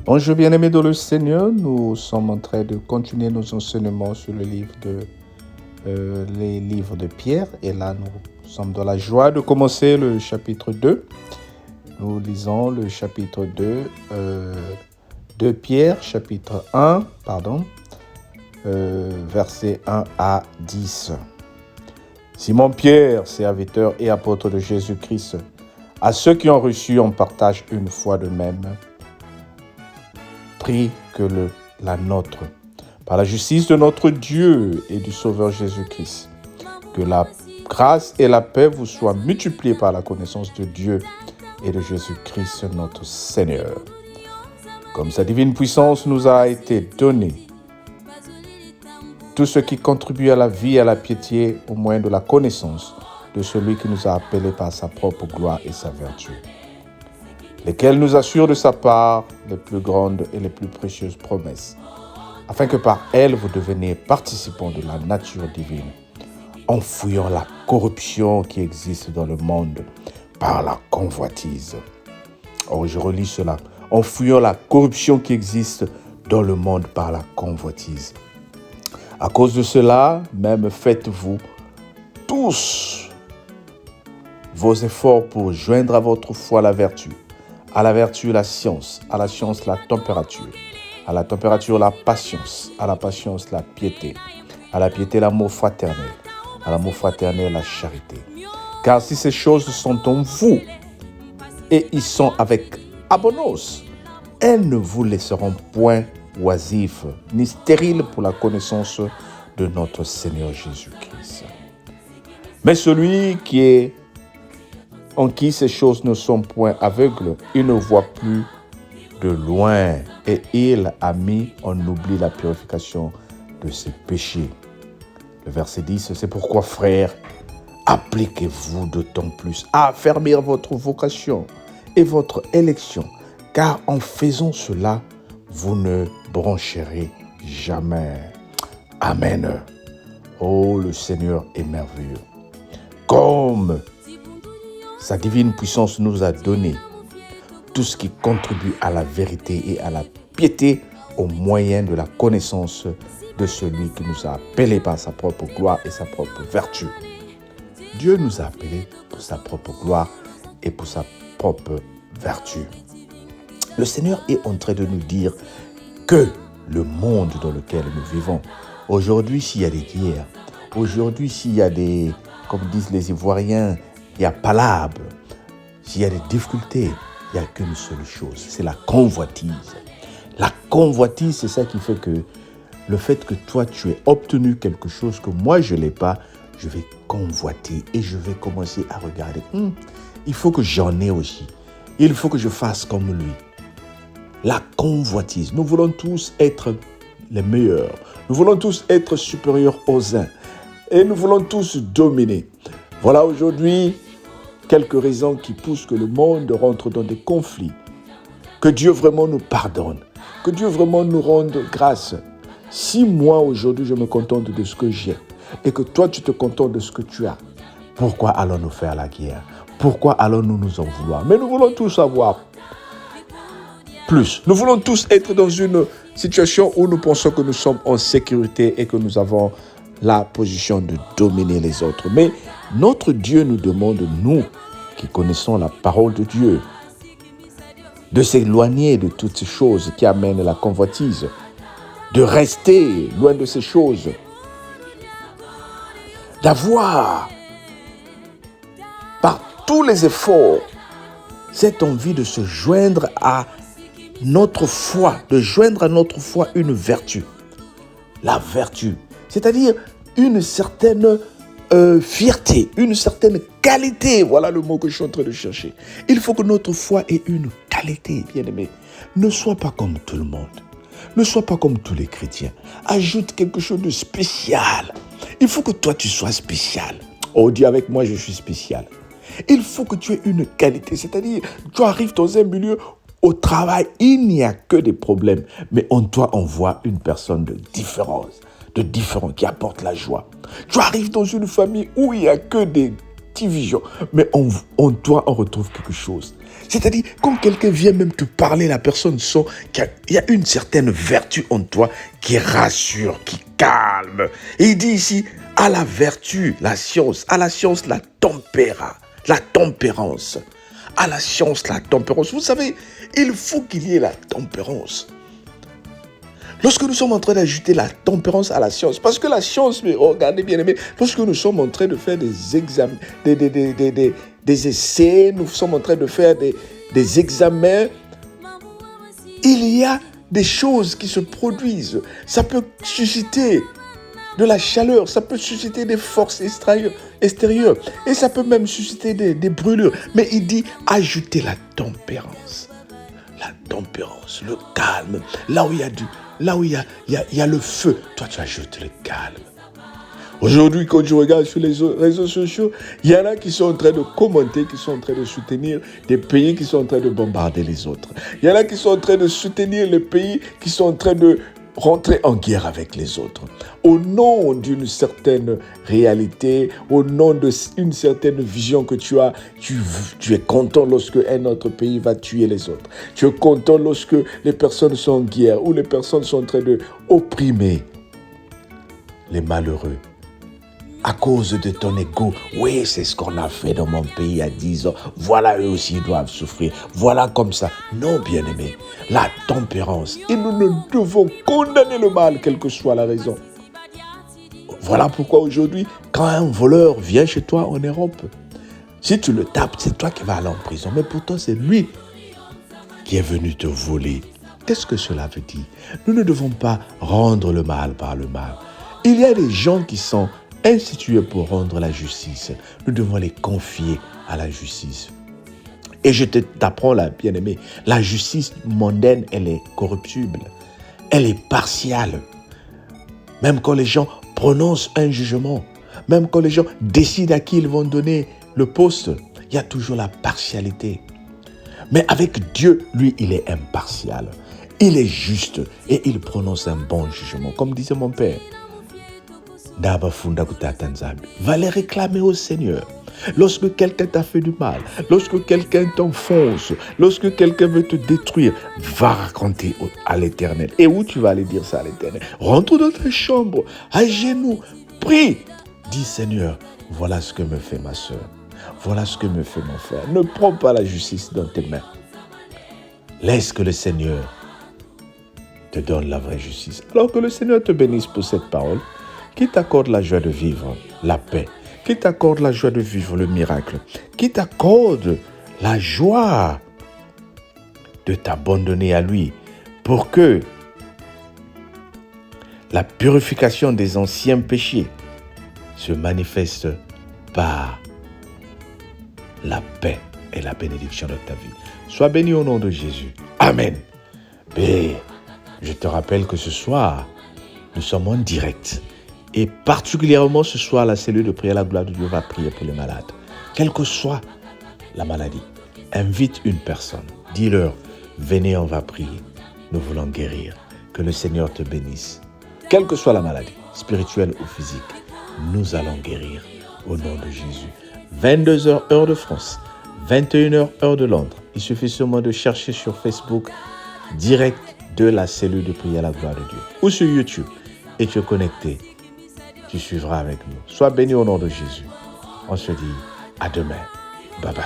Bonjour bien-aimés dans le Seigneur, nous sommes en train de continuer nos enseignements sur les livres de Pierre et là nous sommes dans la joie de commencer le chapitre 2. Nous lisons le chapitre 2 de Pierre, chapitre 1, versets 1 à 10. Simon Pierre, serviteur et apôtre de Jésus-Christ, à ceux qui ont reçu en partage une foi de même, prie que la nôtre, par la justice de notre Dieu et du Sauveur Jésus-Christ, que la grâce et la paix vous soient multipliées par la connaissance de Dieu et de Jésus-Christ notre Seigneur. Comme sa divine puissance nous a été donnée, tout ce qui contribue à la vie et à la piété au moyen de la connaissance de celui qui nous a appelés par sa propre gloire et sa vertu, lesquels nous assurent de sa part les plus grandes et les plus précieuses promesses, afin que par elles vous deveniez participants de la nature divine, en fuyant la corruption qui existe dans le monde par la convoitise. Or, je relis cela. En fuyant la corruption qui existe dans le monde par la convoitise. À cause de cela, même faites-vous tous vos efforts pour joindre à votre foi la vertu, à la vertu la science, à la science la température, à la température la patience, à la patience la piété, à la piété l'amour fraternel, à l'amour fraternel la charité. Car si ces choses sont en vous et y sont avec abondance, elles ne vous laisseront point oisifs ni stériles pour la connaissance de notre Seigneur Jésus-Christ. Mais celui qui est en qui ces choses ne sont point aveugles, il ne voit plus de loin et il a mis en oubli la purification de ses péchés. Le verset 10, c'est pourquoi, frères, appliquez-vous d'autant plus à affermir votre vocation et votre élection, car en faisant cela, vous ne broncherez jamais. Amen. Oh, le Seigneur est merveilleux. Comme sa divine puissance nous a donné tout ce qui contribue à la vérité et à la piété au moyen de la connaissance de celui qui nous a appelés par sa propre gloire et sa propre vertu. Dieu nous a appelés pour sa propre gloire et pour sa propre vertu. Le Seigneur est en train de nous dire que le monde dans lequel nous vivons, aujourd'hui s'il y a des guerres, aujourd'hui s'il y a des, comme disent les Ivoiriens, il y a palabre, s'il y a des difficultés, il n'y a qu'une seule chose, c'est la convoitise. La convoitise, c'est ça qui fait que le fait que toi, tu aies obtenu quelque chose que moi, je n'ai pas, je vais convoiter et je vais commencer à regarder. Il faut que j'en ai aussi. Il faut que je fasse comme lui. La convoitise. Nous voulons tous être les meilleurs. Nous voulons tous être supérieurs aux uns. Et nous voulons tous dominer. Voilà aujourd'hui quelques raisons qui poussent que le monde rentre dans des conflits. Que Dieu vraiment nous pardonne. Que Dieu vraiment nous rende grâce. Si moi aujourd'hui je me contente de ce que j'ai et que toi tu te contentes de ce que tu as, pourquoi allons-nous faire la guerre? Pourquoi allons-nous nous en vouloir? Mais nous voulons tous avoir plus. Nous voulons tous être dans une situation où nous pensons que nous sommes en sécurité et que nous avons la position de dominer les autres. Mais notre Dieu nous demande, nous qui connaissons la parole de Dieu, de s'éloigner de toutes ces choses qui amènent la convoitise, de rester loin de ces choses, d'avoir par tous les efforts cette envie de se joindre à notre foi, de joindre à notre foi une vertu. La vertu, c'est-à-dire une certaine fierté, une certaine qualité. Voilà le mot que je suis en train de chercher. Il faut que notre foi ait une qualité, bien-aimé. Ne sois pas comme tout le monde. Ne sois pas comme tous les chrétiens. Ajoute quelque chose de spécial. Il faut que toi, tu sois spécial. Oh, dis avec moi, je suis spécial. Il faut que tu aies une qualité. C'est-à-dire, tu arrives dans un milieu, au travail, il n'y a que des problèmes. Mais en toi, on voit une personne de différence, qui apporte la joie. Tu arrives dans une famille où il n'y a que des division. Mais en toi, on retrouve quelque chose. C'est-à-dire, quand quelqu'un vient même te parler, la personne sent qu'il y a une certaine vertu en toi qui rassure, qui calme. Et il dit ici, à la vertu, la science, à la science, la tempérance. À la science, la tempérance. Vous savez, il faut qu'il y ait la tempérance. Lorsque nous sommes en train d'ajouter la tempérance à la science, parce que la science, mais regardez bien aimé, lorsque nous sommes en train de faire des examens, des essais, nous sommes en train de faire des examens, il y a des choses qui se produisent. Ça peut susciter de la chaleur, ça peut susciter des forces extérieures et ça peut même susciter des brûlures. Mais il dit ajouter la tempérance. La tempérance, le calme, là où il y a le feu, toi tu ajoutes le calme. Aujourd'hui, quand je regarde sur les réseaux sociaux, il y en a qui sont en train de commenter, qui sont en train de soutenir des pays qui sont en train de bombarder les autres. Il y en a qui sont en train de soutenir les pays qui sont en train de rentrer en guerre avec les autres. Au nom d'une certaine réalité, au nom d'une certaine vision que tu as, tu es content lorsque un autre pays va tuer les autres. Tu es content lorsque les personnes sont en guerre ou les personnes sont en train de opprimer les malheureux. À cause de ton ego, oui, c'est ce qu'on a fait dans mon pays il y a 10 ans. Voilà, eux aussi ils doivent souffrir. Voilà comme ça. Non, bien-aimé, la tempérance. Et nous ne devons condamner le mal, quelle que soit la raison. Voilà pourquoi aujourd'hui, quand un voleur vient chez toi en Europe, si tu le tapes, c'est toi qui vas aller en prison. Mais pourtant, c'est lui qui est venu te voler. Qu'est-ce que cela veut dire? Nous ne devons pas rendre le mal par le mal. Il y a des gens qui sont institués pour rendre la justice. Nous devons les confier à la justice. Et je t'apprends là, bien-aimé, la justice mondaine, elle est corruptible. Elle est partiale. Même quand les gens prononcent un jugement, même quand les gens décident à qui ils vont donner le poste, il y a toujours la partialité. Mais avec Dieu, lui, il est impartial. Il est juste et il prononce un bon jugement. Comme disait mon père, va les réclamer au Seigneur. Lorsque quelqu'un t'a fait du mal, lorsque quelqu'un t'enfonce, lorsque quelqu'un veut te détruire, va raconter à l'Éternel. Et où tu vas aller dire ça à l'Éternel? Rentre dans ta chambre, à genoux, prie. Dis Seigneur, voilà ce que me fait ma soeur. Voilà ce que me fait mon frère. Ne prends pas la justice dans tes mains. Laisse que le Seigneur te donne la vraie justice. Alors que le Seigneur te bénisse pour cette parole, qui t'accorde la joie de vivre la paix, qui t'accorde la joie de vivre le miracle, qui t'accorde la joie de t'abandonner à lui pour que la purification des anciens péchés se manifeste par la paix et la bénédiction de ta vie. Sois béni au nom de Jésus. Amen. Et je te rappelle que ce soir, nous sommes en direct. Et particulièrement ce soir, la cellule de prière, la gloire de Dieu va prier pour les malades. Quelle que soit la maladie, invite une personne. Dis-leur, venez, on va prier. Nous voulons guérir. Que le Seigneur te bénisse. Quelle que soit la maladie, spirituelle ou physique, nous allons guérir au nom de Jésus. 22h heure de France, 21h heure de Londres. Il suffit seulement de chercher sur Facebook direct de la cellule de prière, la gloire de Dieu. Ou sur YouTube. Et tu es connecté. Tu suivras avec nous. Sois béni au nom de Jésus. On se dit à demain. Bye bye.